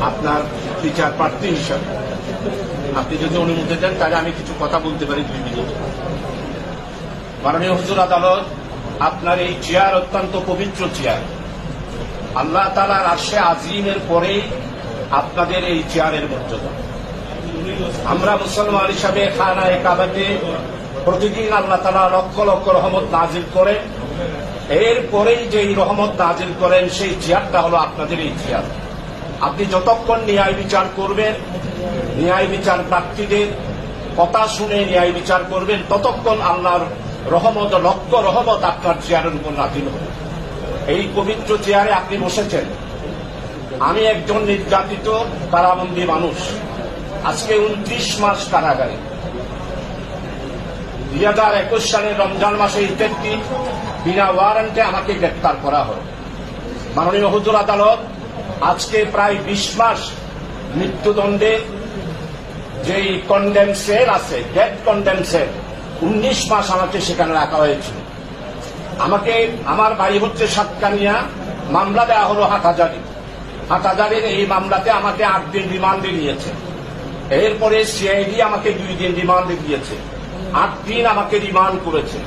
আপনার বিচার প্রার্থী হিসাবে আপনি যদি অনুমতি দেন তাহলে আমি কিছু কথা বলতে পারি 2 মিনিট। মাননীয় হুজুর আদালত, আপনার এই চেয়ার অত্যন্ত পবিত্র চেয়ার। আল্লাহ তাআলার আরশে আজিমের পরেই আপনাদের এই চেয়ারের মর্যাদা। আমরা মুসলমান হিসাবে খানায়ে কাবাতে প্রতিদিন আল্লাহ তাআলা লক্ষ লক্ষ রহমত নাজিল করেন। এরপরেই যে রহমত নাজিল করেন সেই চেয়ারটা হলো আপনাদের এই চেয়ার। আপনি যতক্ষণ ন্যায় বিচার করবেন, ন্যায় বিচার প্রার্থীদের কথা শুনে ন্যায় বিচার করবেন, ততক্ষণ আল্লাহর রহমত, লক্ষ রহমত আপনার চেয়ারের উপর নাজিল হবে। এই পবিত্র চেয়ারে আপনি বসেছেন। আমি একজন নির্যাতিত কারাবন্দী মানুষ, আজকে 29 মাস কারাগারে। 2021 সালের রমজান মাসে ঈদের দিন বিনা ওয়ারেন্টে আমাকে গ্রেপ্তার করা হয়। মাননীয় হুজুর আদালত, আজকে প্রায় 20 মাস মৃত্যুদণ্ডে যেই কন্ডেম সেল আছে, ডেথ কন্ডেম সেল, 19 মাস আমাকে সেখানে রাখা হয়েছিল। আমাকে, আমার বাড়ি হচ্ছে সাতকানিয়া, মামলা দেওয়া হলো হাটহাজারীর। এই মামলাতে আমাকে 8 দিন রিমান্ডে নিয়েছে। এরপরে সিআইডি আমাকে 2 দিন রিমান্ডে দিয়েছে, 8 দিন আমাকে রিমান্ড করেছে।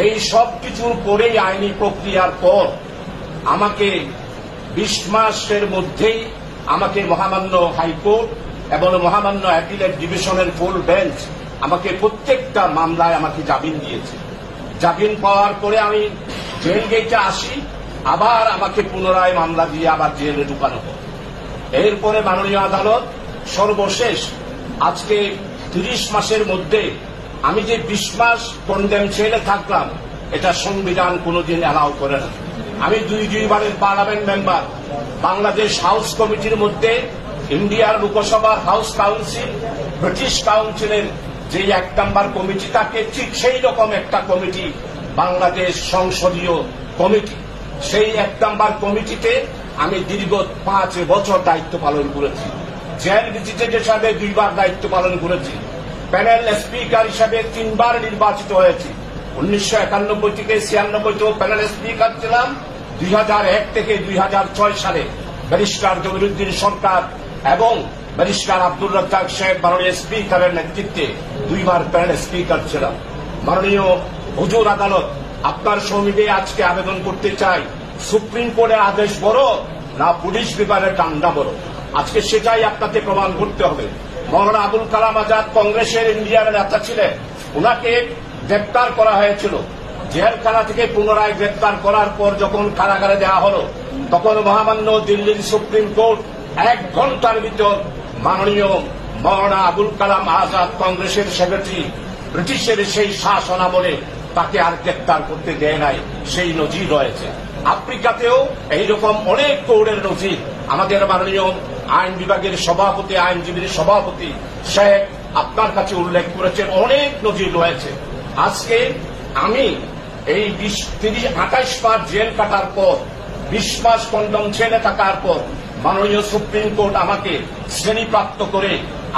এই সব কিছুর পরেই আইনি প্রক্রিয়ার পর আমাকে 20 মাসের মধ্যেই আমাকে মহামান্য হাইকোর্ট এবং মহামান্য অ্যাপিলেট ডিভিশনের ফুল বেঞ্চ আমাকে প্রত্যেকটা মামলায় আমাকে জামিন দিয়েছে। জামিন পাওয়ার পরে আমি জেল গেটে আসি, আবার আমাকে পুনরায় মামলা দিয়ে আবার জেলে ঢুকানো হয়। এরপরে মাননীয় আদালত সর্বশেষ আজকে 30 মাসের মধ্যে আমি যে 20 মাস কন্ডেম সেলে থাকলাম, এটা সংবিধান কোনোদিন অ্যালাউ করে না। আমি 2 বারের পার্লামেন্ট মেম্বার, বাংলাদেশ হাউস কমিটির মধ্যে ইন্ডিয়ার লোকসভার হাউস কাউন্সিল, ব্রিটিশ কাউন্সিলের যে 1 নম্বর কমিটি থাকে, ঠিক সেই রকম একটা কমিটি বাংলাদেশ সংসদীয় কমিটি। সেই 1 নম্বর কমিটিতে আমি দীর্ঘ 5 বছর দায়িত্ব পালন করেছি। জেল ভিজিটেড হিসাবে 2 বার দায়িত্ব পালন করেছি। প্যানেল স্পিকার হিসাবে 3 বার নির্বাচিত হয়েছি। 1991 থেকে 96 প্যানেল স্পিকার ছিলাম। 2001 থেকে 2006 সালে ব্যারিস্টার জমিরুদ্দিন সরকার এবং ব্যারিস্টার আব্দুর রাজ্জাক সাহেব মাননীয় স্পিকারের নেতৃত্বে 2 বার প্যানেল স্পিকার ছিলাম। মাননীয় হুজুর আদালত, আপনার সমিতিতে আজকে আবেদন করতে চাই, সুপ্রিম কোর্টের আদেশ বড় না পুলিশ বিভাগের ডান্ডা বড়? আজকে সেটাই আপনাকে প্রমাণ করতে হবে। মৌলানা আবুল কালাম আজাদ কংগ্রেসের ইন্ডিয়ার নেতা ছিলেন, ওনাকে গ্রেপ্তার করা হয়েছিল। জেলখানা থেকে পুনরায় গ্রেপ্তার করার পর যখন কারাগারে দেওয়া হলো, তখন মহামান্য দিল্লির সুপ্রিম কোর্ট 1 ঘন্টার ভিতর মাননীয় মৌলানা আবুল কালাম আজাদ কংগ্রেসের সেক্রেটারি ব্রিটিশের সেই শাসন আমলে তাকে আর গ্রেপ্তার করতে দেয় নাই। সেই নজির রয়েছে। আফ্রিকাতেও এইরকম অনেক কোর্টের নজির আমাদের মাননীয় আইন বিভাগের সভাপতি, আইনজীবীর সভাপতি শেখ আপনার কাছে উল্লেখ করেছেন। অনেক নজির রয়েছে। আজকে আমি এই 28 মাস জেল কাটার পর, 20 মাস কন্ডম ছেলে থাকার পর মাননীয় সুপ্রিম কোর্ট আমাকে শ্রেণীপ্রাপ্ত করে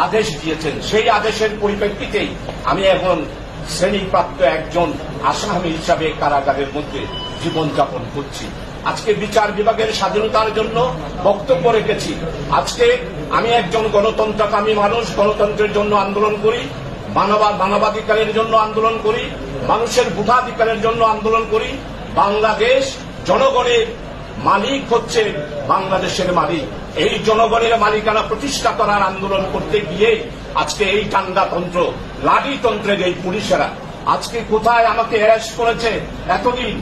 আদেশ দিয়েছেন। সেই আদেশের পরিপ্রেক্ষিতেই আমি এখন শ্রেণীপ্রাপ্ত একজন আসামি হিসাবে কারাগারের মধ্যে জীবনযাপন করছি। আজকে বিচার বিভাগের স্বাধীনতার জন্য বক্তব্য রেখেছি। আজকে আমি একজন গণতন্ত্রকামী মানুষ, গণতন্ত্রের জন্য আন্দোলন করি, মানবাধিকারের জন্য আন্দোলন করি, মানুষের ভোটাধিকারের জন্য আন্দোলন করি। বাংলাদেশ জনগণের মালিক হচ্ছে বাংলাদেশের মালিক। এই জনগণের মালিকানা প্রতিষ্ঠা করার আন্দোলন করতে গিয়ে আজকে এই টান্ডাতন্ত্র, লাঠিতন্ত্রের এই পুলিশেরা আজকে কোথায় আমাকে অ্যারেস্ট করেছে এতদিন?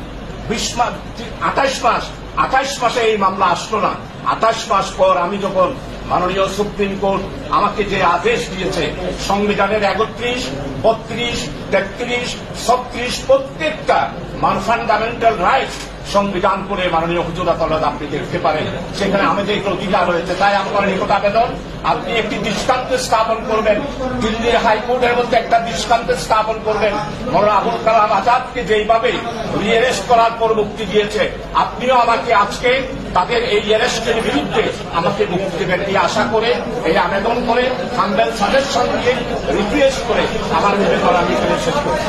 28 মাসে এই মামলা আসলো না। 28 মাস পর আমি যখন মাননীয় সুপ্রিম কোর্ট আমাকে যে আদেশ দিয়েছে, সংবিধানের 31, 32, 33, 36 প্রত্যেকটা ফান্ডামেন্টাল রাইটস সংবিধান করে মাননীয় হুজুর আদালত আপনি দেখতে পারেন, সেখানে আমাদের অধিকার রয়েছে। তাই আমার নিকট আবেদন, আপনি একটি দৃষ্টান্ত স্থাপন করবেন, দিল্লির হাইকোর্টের মধ্যে একটা দৃষ্টান্ত স্থাপন করবেন। মৌলানা আবুল কালাম আজাদকে যেইভাবে রিঅ্যারেস্ট করার পর মুক্তি দিয়েছে, আপনিও আমাকে আজকে তাদের এই অ্যারেস্টের বিরুদ্ধে আমাকে মুক্তি দেবেন এই আশা করে, এই আবেদন করে, হাম্বেল সাজেশন দিয়ে রিকোয়েস্ট করে আমার নিবেদন আমি শেষ করছি।